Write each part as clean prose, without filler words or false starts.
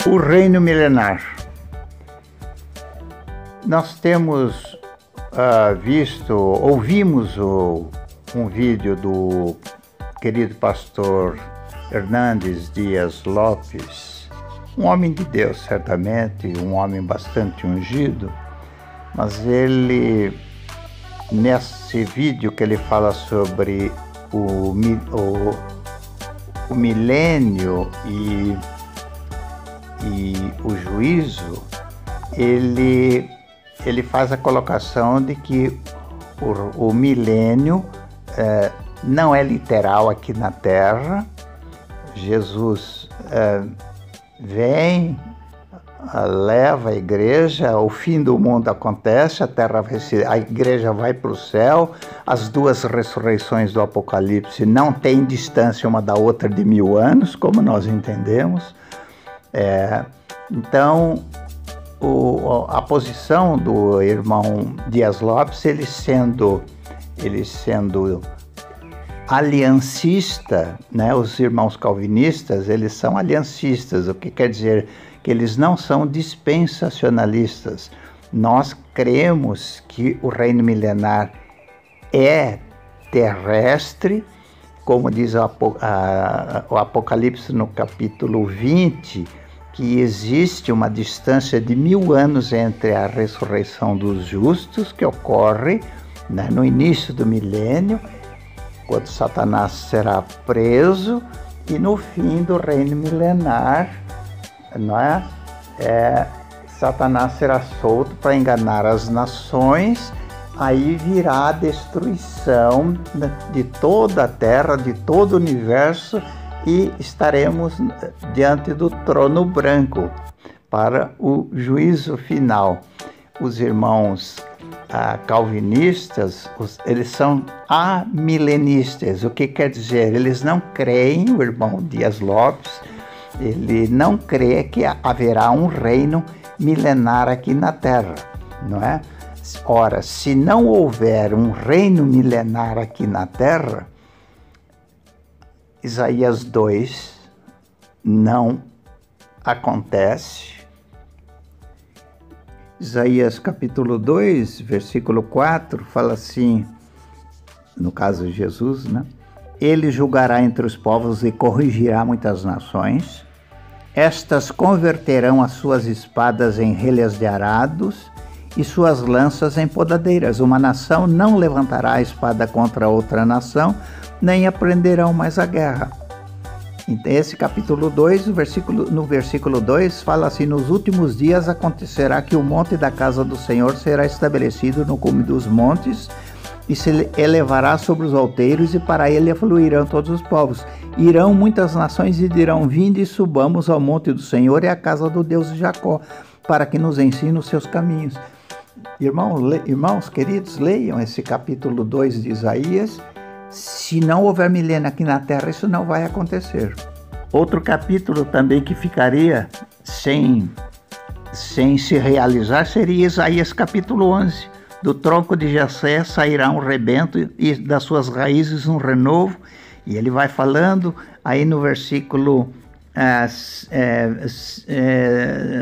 O reino milenar. Nós temos ouvimos um vídeo do querido pastor Hernandes Dias Lopes, um homem de Deus, certamente, um homem bastante ungido, mas ele, nesse vídeo que ele fala sobre o milênio e o juízo, ele faz a colocação de que o milênio não é literal aqui na Terra. Jesus vem, leva a igreja, o fim do mundo acontece, a igreja vai para o céu, as duas ressurreições do Apocalipse não têm distância uma da outra de 1000 anos, como nós entendemos. Então, a posição do irmão Dias Lopes, ele sendo aliancista, né? Os irmãos calvinistas, eles são aliancistas, o que quer dizer que eles não são dispensacionalistas. Nós cremos que o reino milenar é terrestre, como diz o Apocalipse no capítulo 20, que existe uma distância de 1000 anos entre a ressurreição dos justos, que ocorre, né, no início do milênio, quando Satanás será preso, e no fim do reino milenar, não é? Satanás será solto para enganar as nações. Aí virá a destruição de toda a terra, de todo o universo, e estaremos diante do trono branco para o juízo final. Os irmãos calvinistas, eles são amilenistas. O que quer dizer? Eles não creem, o irmão Dias Lopes, ele não crê que haverá um reino milenar aqui na Terra, não é? Ora, se não houver um reino milenar aqui na Terra, Isaías 2 não acontece. Isaías capítulo 2, versículo 4, fala assim, no caso de Jesus, né? Ele julgará entre os povos e corrigirá muitas nações. Estas converterão as suas espadas em relhas de arados e suas lanças em podadeiras. Uma nação não levantará a espada contra outra nação, nem aprenderão mais a guerra. Esse capítulo 2, no versículo 2, fala assim: nos últimos dias acontecerá que o monte da casa do Senhor será estabelecido no cume dos montes e se elevará sobre os outeiros, e para ele afluirão todos os povos. Irão muitas nações e dirão: vinde e subamos ao monte do Senhor e à casa do Deus de Jacó, para que nos ensine os seus caminhos. Irmãos queridos, leiam esse capítulo 2 de Isaías. Se não houver milênio aqui na Terra, isso não vai acontecer. Outro capítulo também que ficaria sem se realizar seria Isaías capítulo 11. Do tronco de Jessé sairá um rebento e das suas raízes um renovo. E ele vai falando aí no versículo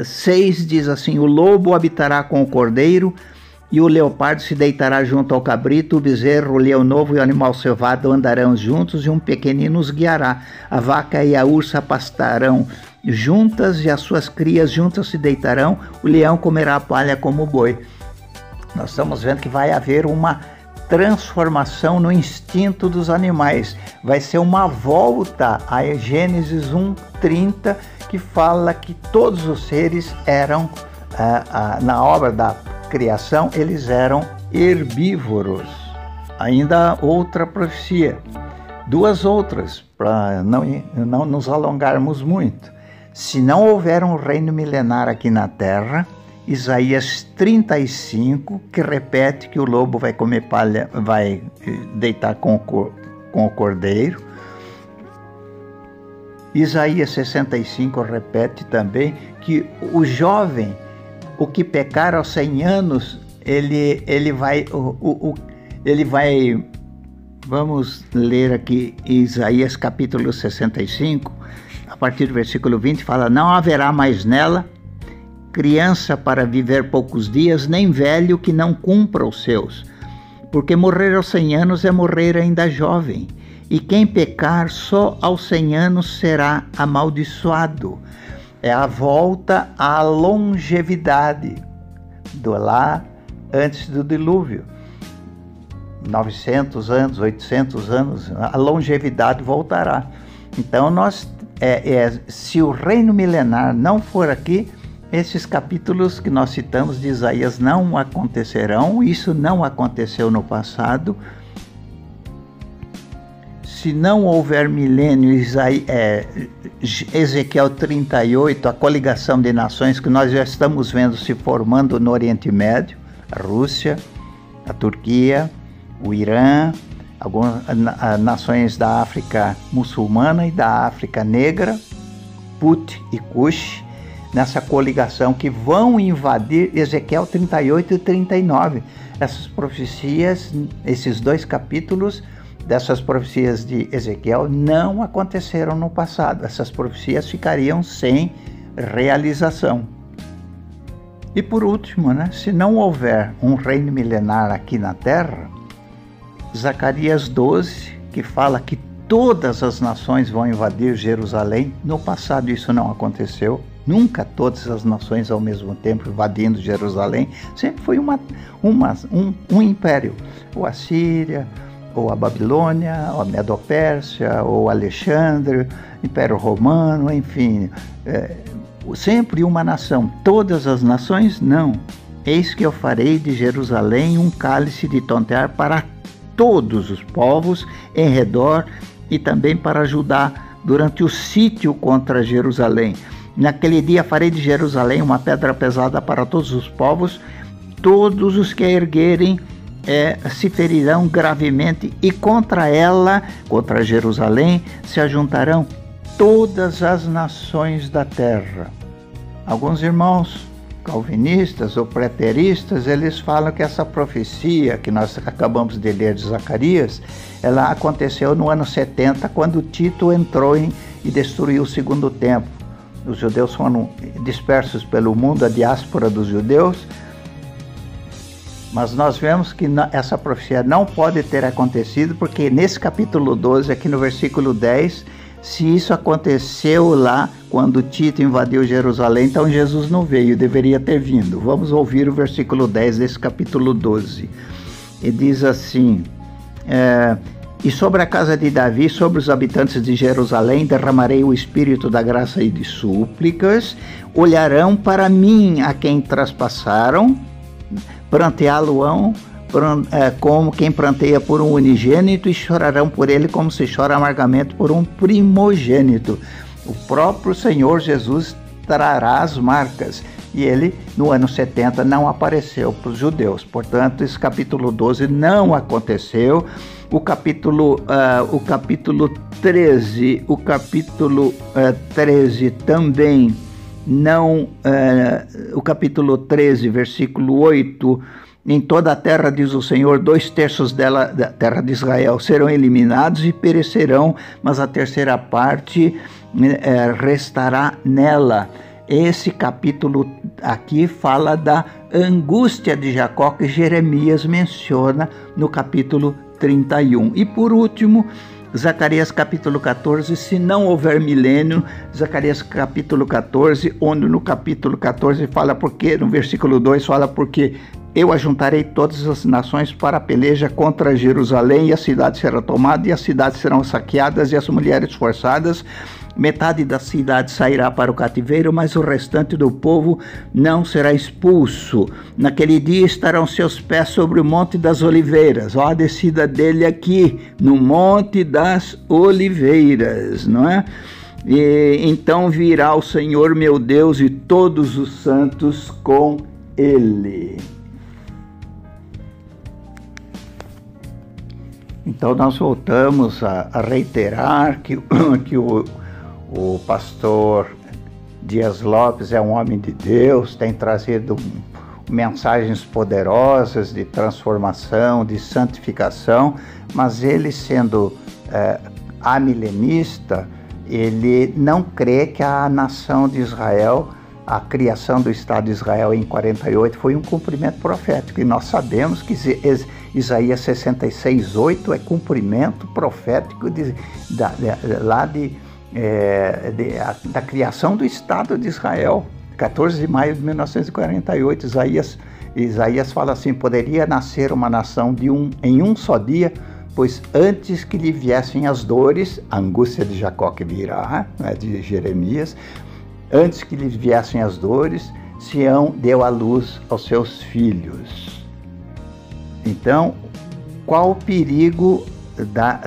6, diz assim: o lobo habitará com o cordeiro, e o leopardo se deitará junto ao cabrito, o bezerro, o leão novo e o animal selvado andarão juntos, e um pequenino os guiará. A vaca e a ursa pastarão juntas, e as suas crias juntas se deitarão, o leão comerá a palha como o boi. Nós estamos vendo que vai haver uma transformação no instinto dos animais. Vai ser uma volta a Gênesis 1:30, que fala que todos os seres eram, na obra da criação, eles eram herbívoros. Ainda outra profecia, duas outras, para não nos alongarmos muito. Se não houver um reino milenar aqui na Terra, Isaías 35, que repete que o lobo vai comer palha, vai deitar com o cordeiro. Isaías 65 repete também que o jovem, o que pecar aos 100 anos, ele vai, vamos ler aqui Isaías capítulo 65, a partir do versículo 20, fala: não haverá mais nela criança para viver poucos dias, nem velho que não cumpra os seus, porque morrer aos 100 anos é morrer ainda jovem, e quem pecar só aos 100 anos será amaldiçoado. É a volta à longevidade do lá antes do dilúvio. 900 anos, 800 anos, a longevidade voltará. Então, se o reino milenar não for aqui, esses capítulos que nós citamos de Isaías não acontecerão. Isso não aconteceu no passado. Se não houver milênio, Ezequiel 38, a coligação de nações que nós já estamos vendo se formando no Oriente Médio, a Rússia, a Turquia, o Irã, algumas nações da África muçulmana e da África negra, Put e Cush, nessa coligação que vão invadir Ezequiel 38 e 39. Essas profecias, esses dois capítulos dessas profecias de Ezequiel não aconteceram no passado. Essas profecias ficariam sem realização. E por último, se não houver um reino milenar aqui na Terra, Zacarias 12, que fala que todas as nações vão invadir Jerusalém, no passado isso não aconteceu. Nunca todas as nações ao mesmo tempo invadindo Jerusalém. Sempre foi um império. Ou a Síria, ou a Babilônia, ou a Medo-Pérsia, ou Alexandre, Império Romano, enfim. Sempre uma nação. Todas as nações, não. Eis que eu farei de Jerusalém um cálice de tontear para todos os povos em redor e também para Judá durante o sítio contra Jerusalém. Naquele dia farei de Jerusalém uma pedra pesada para todos os povos, todos os que a erguerem se ferirão gravemente, e contra ela, contra Jerusalém, se ajuntarão todas as nações da terra. Alguns irmãos calvinistas ou preteristas, eles falam que essa profecia que nós acabamos de ler de Zacarias, ela aconteceu no ano 70, quando Tito entrou e destruiu o segundo templo. Os judeus foram dispersos pelo mundo, a diáspora dos judeus, mas nós vemos que essa profecia não pode ter acontecido, porque nesse capítulo 12, aqui no versículo 10, se isso aconteceu lá quando Tito invadiu Jerusalém, então Jesus não veio, deveria ter vindo. Vamos ouvir o versículo 10 desse capítulo 12. E diz assim: e sobre a casa de Davi, sobre os habitantes de Jerusalém, derramarei o espírito da graça e de súplicas. Olharão para mim a quem traspassaram, pranteá-lo-ão como quem pranteia por um unigênito, e chorarão por ele como se chora amargamente por um primogênito. O próprio Senhor Jesus trará as marcas, e ele no ano 70 não apareceu para os judeus. Portanto, esse capítulo 12 não aconteceu. O capítulo 13 também não. O capítulo 13, versículo 8: em toda a terra, diz o Senhor, 2/3 dela, da terra de Israel, serão eliminados e perecerão, mas a terceira parte restará nela. Esse capítulo aqui fala da angústia de Jacó, que Jeremias menciona no capítulo 31. E por último, Zacarias capítulo 14, se não houver milênio, Zacarias capítulo 14, onde no capítulo 14 fala porque, no versículo 2 fala porque eu ajuntarei todas as nações para a peleja contra Jerusalém, e a cidade será tomada, e as cidades serão saqueadas, e as mulheres forçadas. Metade da cidade sairá para o cativeiro, mas o restante do povo não será expulso. Naquele dia estarão seus pés sobre o Monte das Oliveiras. Ó, a descida dele aqui, no Monte das Oliveiras, não é? E então virá o Senhor meu Deus e todos os santos com ele. Então nós voltamos a reiterar que o pastor Dias Lopes é um homem de Deus, tem trazido mensagens poderosas de transformação, de santificação, mas ele sendo amilenista, ele não crê que a nação de Israel, a criação do Estado de Israel em 48 foi um cumprimento profético, e nós sabemos que Isaías 66:8 é cumprimento profético da criação do Estado de Israel, 14 de maio de 1948. Isaías fala assim: poderia nascer uma nação em um só dia, pois antes que lhe viessem as dores, a angústia de Jacó que virá, né, de Jeremias, antes que lhe viessem as dores, Sião deu à luz aos seus filhos. Então, qual o perigo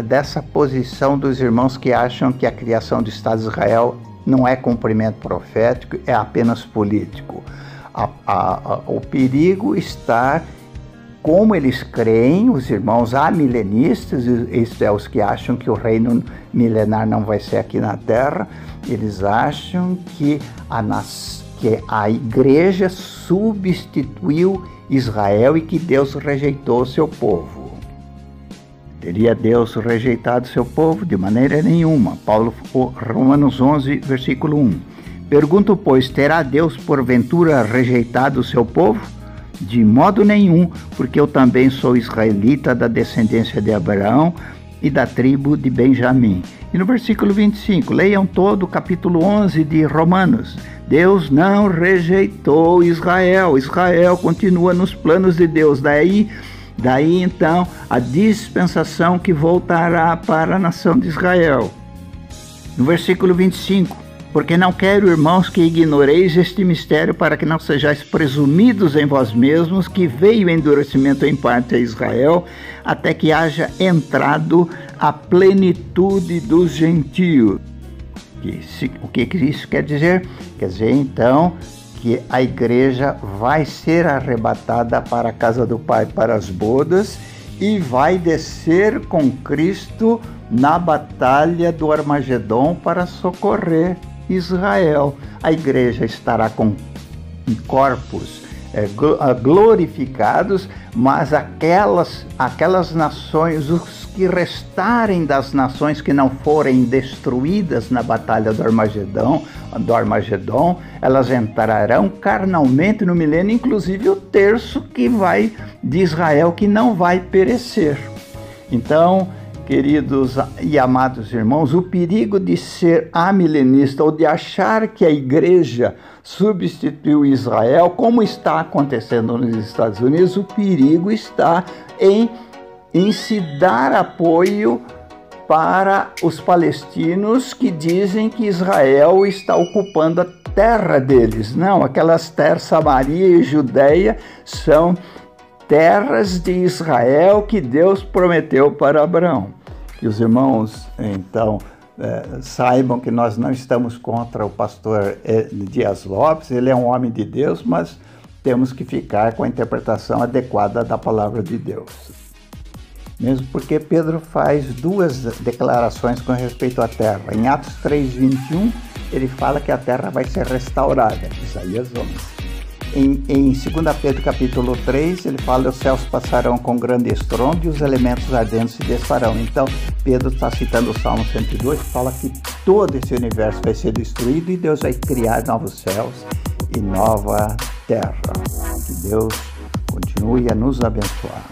dessa posição dos irmãos que acham que a criação do Estado de Israel não é cumprimento profético, é apenas político? O perigo está, como eles creem, os irmãos amilenistas, isto é, os que acham que o reino milenar não vai ser aqui na terra, eles acham que a igreja substituiu Israel e que Deus rejeitou o seu povo. Teria Deus rejeitado seu povo? De maneira nenhuma. Romanos 11, versículo 1. Pergunto, pois, terá Deus porventura rejeitado o seu povo? De modo nenhum, porque eu também sou israelita da descendência de Abraão e da tribo de Benjamim. E no versículo 25, leiam todo o capítulo 11 de Romanos. Deus não rejeitou Israel. Israel continua nos planos de Deus. Daí então a dispensação que voltará para a nação de Israel. No versículo 25, porque não quero, irmãos, que ignoreis este mistério, para que não sejais presumidos em vós mesmos, que veio endurecimento em parte a Israel, até que haja entrado a plenitude dos gentios. O que isso quer dizer? Quer dizer, então, que a igreja vai ser arrebatada para a casa do Pai, para as bodas, e vai descer com Cristo na batalha do Armagedon para socorrer Israel. A igreja estará com corpos glorificados, mas aquelas nações, os que restarem das nações que não forem destruídas na batalha do Armagedon, elas entrarão carnalmente no milênio, inclusive o terço de Israel que não vai perecer. Então, queridos e amados irmãos, o perigo de ser amilenista ou de achar que a igreja substituiu Israel, como está acontecendo nos Estados Unidos, o perigo está em se dar apoio para os palestinos que dizem que Israel está ocupando a terra deles. Não, aquelas terras, Samaria e Judeia, são terras de Israel que Deus prometeu para Abraão. Que os irmãos, então, saibam que nós não estamos contra o pastor Dias Lopes, ele é um homem de Deus, mas temos que ficar com a interpretação adequada da palavra de Deus. Mesmo porque Pedro faz duas declarações com respeito à terra. Em Atos 3:21, ele fala que a terra vai ser restaurada, Isaías 11. Em 2 Pedro capítulo 3, ele fala: os céus passarão com grande estrondo e os elementos ardentes se desfarão. Então, Pedro está citando o Salmo 102, que fala que todo esse universo vai ser destruído e Deus vai criar novos céus e nova terra. Que Deus continue a nos abençoar.